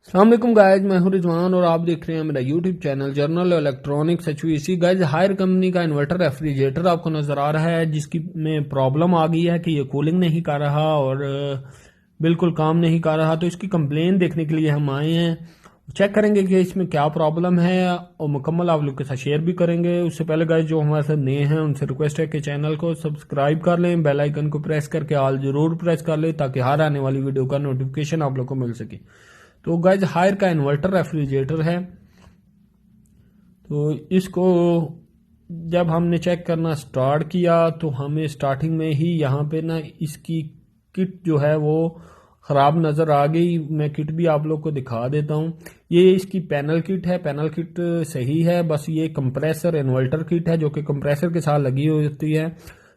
अस्सलाम वालेकुम गाइज, मैं हूं रिजवान और आप देख रहे हैं मेरा YouTube channel journal electronics HVAC। Guys, Haier company का इन्वर्टर रेफ्रिजरेटर आपको नज़र आ रहा है जिसकी में प्रॉब्लम आ गई है कि ये कूलिंग नहीं कर रहा और बिल्कुल काम नहीं कर रहा। तो इसकी कंप्लेन देखने के लिए हम आए हैं, चेक करेंगे कि इसमें क्या प्रॉब्लम है और मुकम्मल आप लोग के साथ शेयर भी करेंगे। उससे पहले गाइज जो हमारे साथ नए हैं उनसे रिक्वेस्ट है कि चैनल को सब्सक्राइब कर लें, बेल आइकन को प्रेस करके ऑल जरूर प्रेस कर लें ताकि हर आने वाली वीडियो का नोटिफिकेशन आप लोग को मिल सके। तो गाइज हायर का इन्वर्टर रेफ्रिजरेटर है, तो इसको जब हमने चेक करना स्टार्ट किया तो हमें स्टार्टिंग में ही यहाँ पे ना इसकी किट जो है वो ख़राब नज़र आ गई। मैं किट भी आप लोग को दिखा देता हूँ। ये इसकी पैनल किट है, पैनल किट सही है, बस ये कंप्रेसर इन्वर्टर किट है जो कि कंप्रेसर के साथ लगी हुई होती है।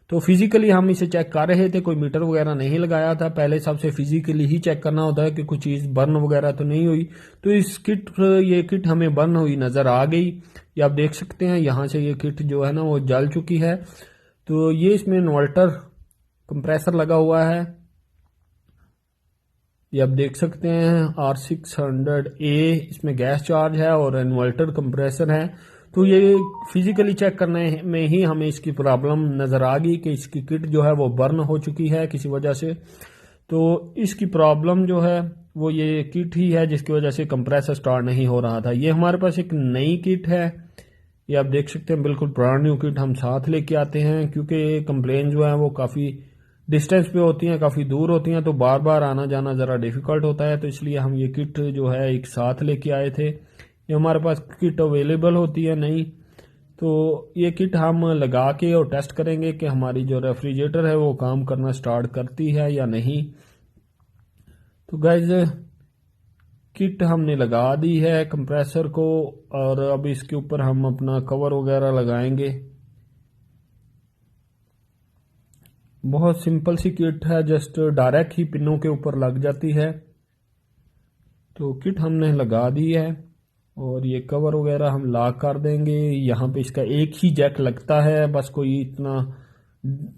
तो फिजिकली हम इसे चेक कर रहे थे, कोई मीटर वगैरह नहीं लगाया था। पहले सबसे फिजिकली ही चेक करना होता है कि कुछ चीज़ बर्न वगैरह तो नहीं हुई। तो ये किट हमें बर्न हुई नज़र आ गई। ये आप देख सकते हैं, यहाँ से ये किट जो है ना वो जल चुकी है। तो ये इसमें इन्वर्टर कंप्रेसर लगा हुआ है, ये आप देख सकते हैं R600A, इसमें गैस चार्ज है और इन्वर्टर कंप्रेसर है। तो ये फिजिकली चेक करने में ही हमें इसकी प्रॉब्लम नज़र आ गई कि इसकी किट जो है वो बर्न हो चुकी है किसी वजह से। तो इसकी प्रॉब्लम जो है वो ये किट ही है जिसकी वजह से कंप्रेसर स्टार्ट नहीं हो रहा था। ये हमारे पास एक नई किट है, ये आप देख सकते हैं, बिल्कुल ब्रांड न्यू किट हम साथ लेके आते हैं क्योंकि कंप्लेन जो है वो काफ़ी डिस्टेंस पे होती हैं, काफ़ी दूर होती हैं, तो बार बार आना जाना ज़रा डिफ़िकल्ट होता है। तो इसलिए हम ये किट जो है एक साथ लेके आए थे। ये हमारे पास किट अवेलेबल होती है नई, तो ये किट हम लगा के और टेस्ट करेंगे कि हमारी जो रेफ्रिजरेटर है वो काम करना स्टार्ट करती है या नहीं। तो गाइज किट हमने लगा दी है कंप्रेसर को और अब इसके ऊपर हम अपना कवर वगैरह लगाएंगे। बहुत सिंपल सी किट है, जस्ट डायरेक्ट ही पिनों के ऊपर लग जाती है। तो किट हमने लगा दी है और ये कवर वगैरह हम लॉक कर देंगे। यहाँ पे इसका एक ही जैक लगता है, बस कोई इतना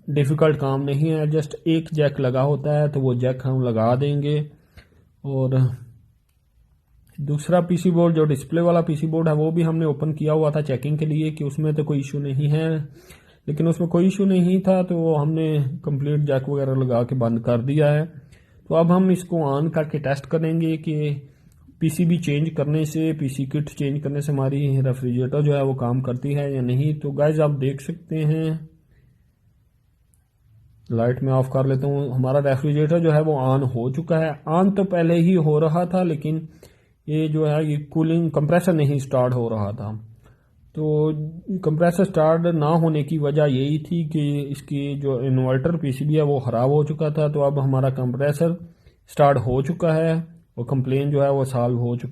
डिफ़िकल्ट काम नहीं है, जस्ट एक जैक लगा होता है तो वो जैक हम लगा देंगे। और दूसरा पीसी बोर्ड जो डिस्प्ले वाला पीसी बोर्ड है वो भी हमने ओपन किया हुआ था चेकिंग के लिए कि उसमें तो कोई इशू नहीं है, लेकिन उसमें कोई इशू नहीं था तो हमने कंप्लीट जैक वगैरह लगा के बंद कर दिया है। तो अब हम इसको ऑन करके टेस्ट करेंगे कि पीसीबी चेंज करने से, पीसी किट चेंज करने से हमारी रेफ्रिजरेटर जो है वो काम करती है या नहीं। तो गाइज आप देख सकते हैं, लाइट में ऑफ कर लेता हूँ, हमारा रेफ्रिजरेटर जो है वो ऑन हो चुका है। ऑन तो पहले ही हो रहा था लेकिन ये जो है ये कूलिंग कंप्रेसर नहीं स्टार्ट हो रहा था। तो कंप्रेसर स्टार्ट ना होने की वजह यही थी कि इसकी जो इन्वर्टर पीसीबी है वो ख़राब हो चुका था। तो अब हमारा कंप्रेसर स्टार्ट हो चुका है और कंप्लेन जो है वो सॉल्व हो चुकी है।